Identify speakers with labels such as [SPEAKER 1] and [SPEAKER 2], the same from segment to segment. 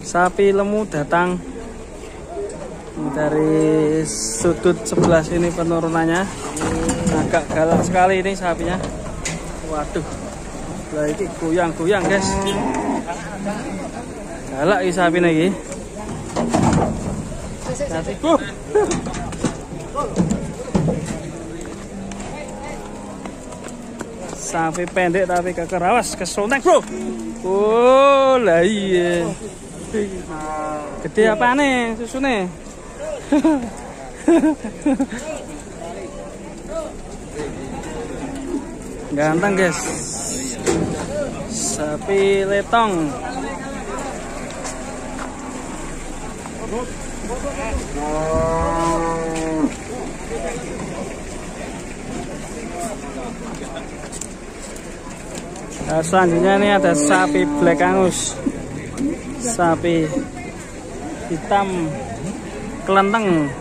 [SPEAKER 1] Sapi lemu datang dari sudut sebelah sini, penurunannya agak galak sekali ini sapinya. Waduh, lah ini goyang-goyang guys, galak ini sapi lagi. Sapi pendek tapi kekerawas, kesonek bro. Oh lah iya, gede apa nih susunya? Ganteng guys, sapi letong. Nah, selanjutnya ini ada sapi Black Angus, sapi hitam kelenteng.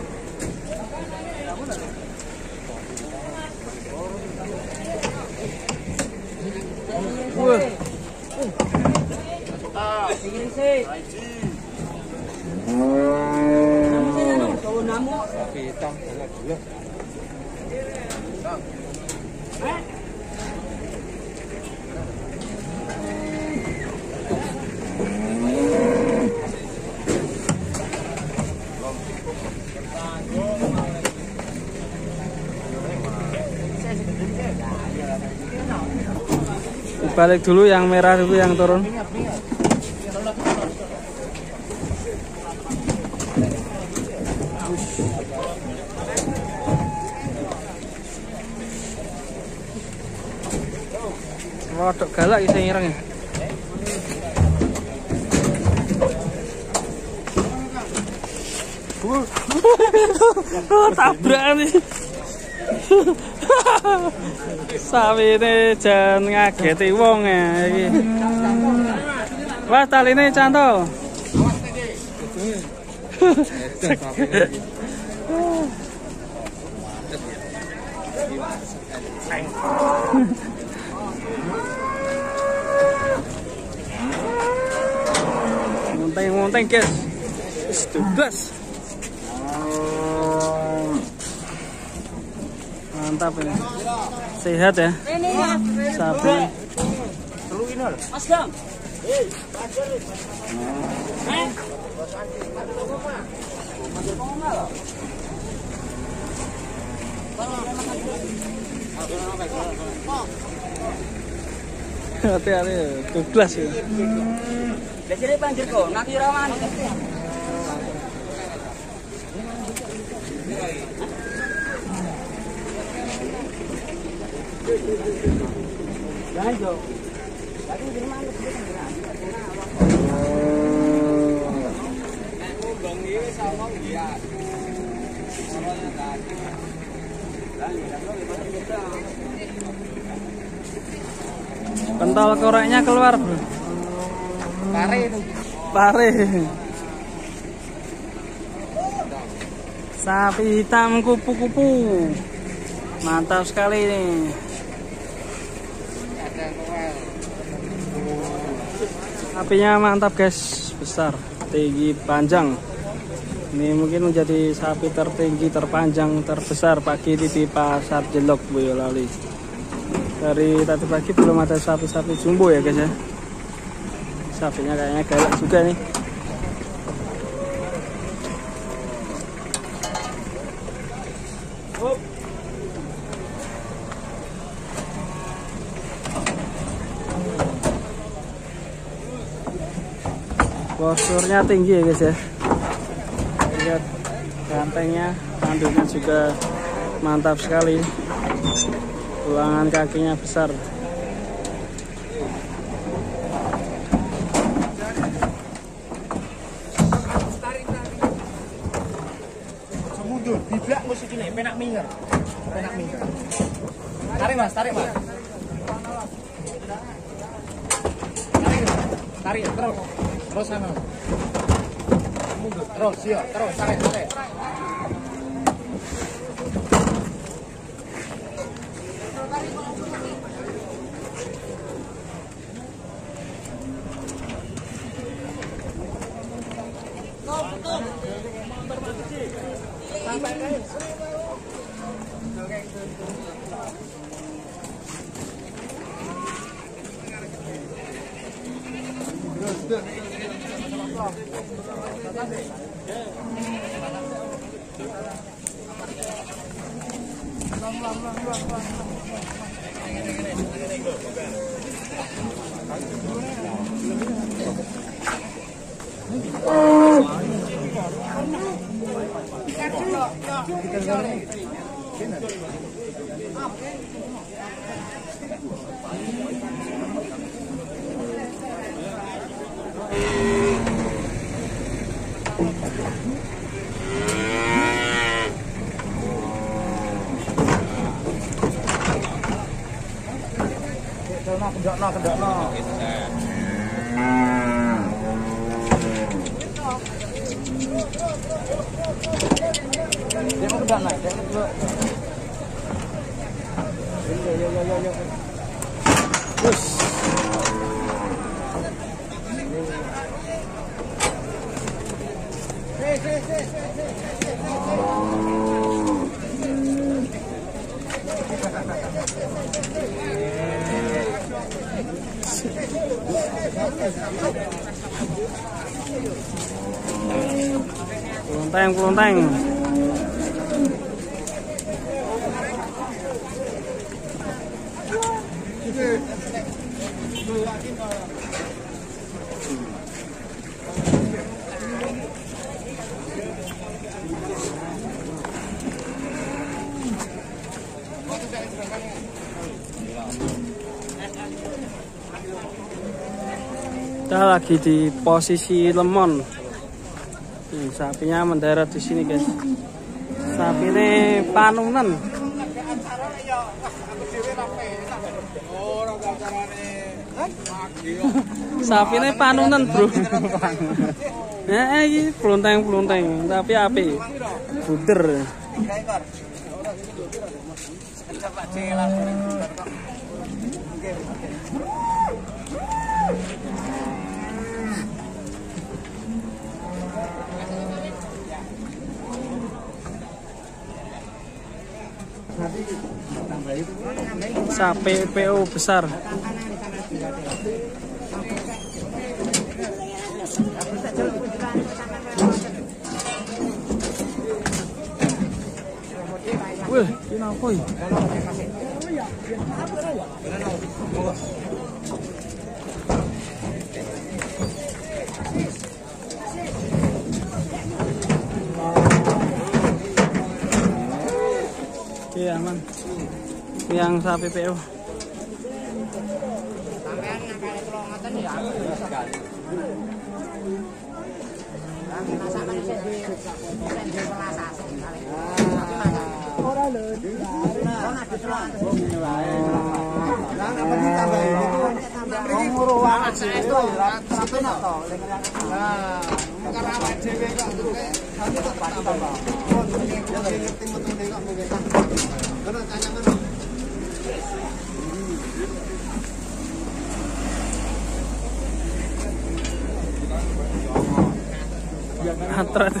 [SPEAKER 1] Balik dulu yang merah dulu yang turun. Rodok galak isa ngireng ya. Tabrakan nih. Sapi ini jangan ngageti wong ya iki. Wah, taline cantol. Munteng-munteng guys. Tugas. Mantap ini. Sehat ya. Sapi. Mas Gam. Hati-hati, 12 ya. Biasanya panjir kok, nanti rawan. Lanjut. Lagi di mana sih? Bang ini sama dia. Pentol koreknya keluar, bro. Pare itu. Pare. Sapi hitam kupu-kupu. Mantap sekali nih. Sapinya mantap guys, besar, tinggi, panjang. Ini mungkin menjadi sapi tertinggi, terpanjang, terbesar pagi ini di Pasar Jelok Boyolali. Dari tadi pagi belum ada sapi-sapi jumbo ya guys ya. Sapinya kayaknya galak juga nih. Posturnya tinggi ya guys ya. Lihat gantengnya, tanduknya juga mantap sekali. Tulangan kakinya besar.
[SPEAKER 2] Mundur, biblak musik ini, penak minggir. Penak minggir. Tarik mas, tarik mas. Tarik, terus. Terus sana. Mundur, terus, iya, terus, tarik, tarik. Kendakno. Dia mau kendakno, dia dulu. Yo. Terus.
[SPEAKER 1] Pelonteng. Kita lagi di posisi lemon. Sapinya mendarat di sini, guys. Sapi ini panunan. Sapi ini panunan, bro. Ya, ini pelonteng, tapi api. Buder. Sapi PO besar. Wih, ini apa ya? Iya, aman. Yang sapi PO.
[SPEAKER 3] Sampean ngakali kula ngoten ya. Ora lho. Ora diselok. Lah napa ditambahi niku? Mriki nguruwak saestu rapi to. Lah, karo awake dhewe kok tuke satu tak tambah. Oh, ngerti metune kok mungkin. Ngono kanyangan.
[SPEAKER 1] Hatrat.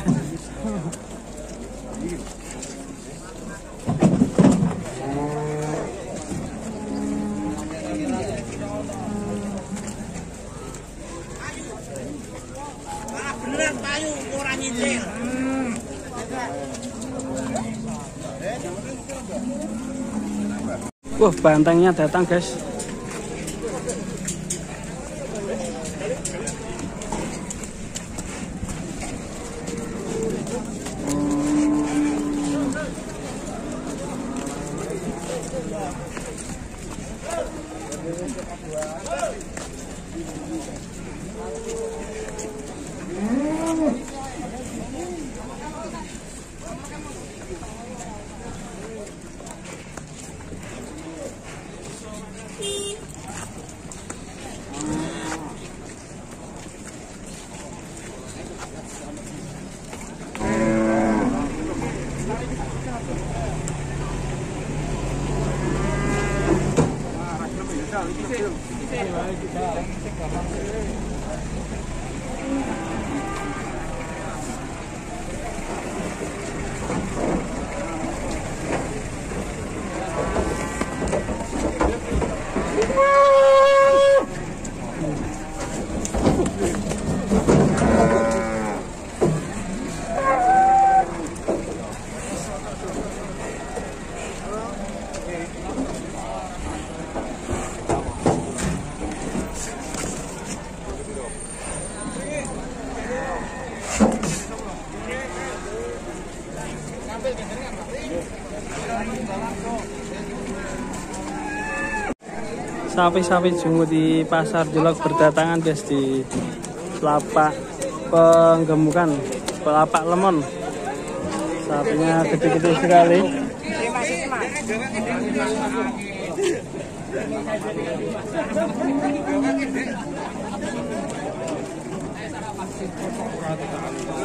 [SPEAKER 3] Beneran payu ora nyicil.
[SPEAKER 1] Wah, bantengnya datang, guys. sapi-sapi jungu di pasar Jelok berdatangan guys di lapak penggemukan, lapak lemon. Sapinya gede-gede sekali.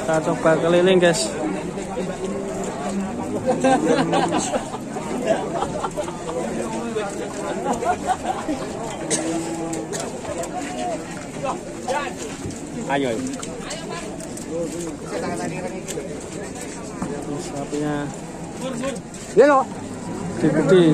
[SPEAKER 1] Kita coba keliling guys. Ayo. Sapinya gede.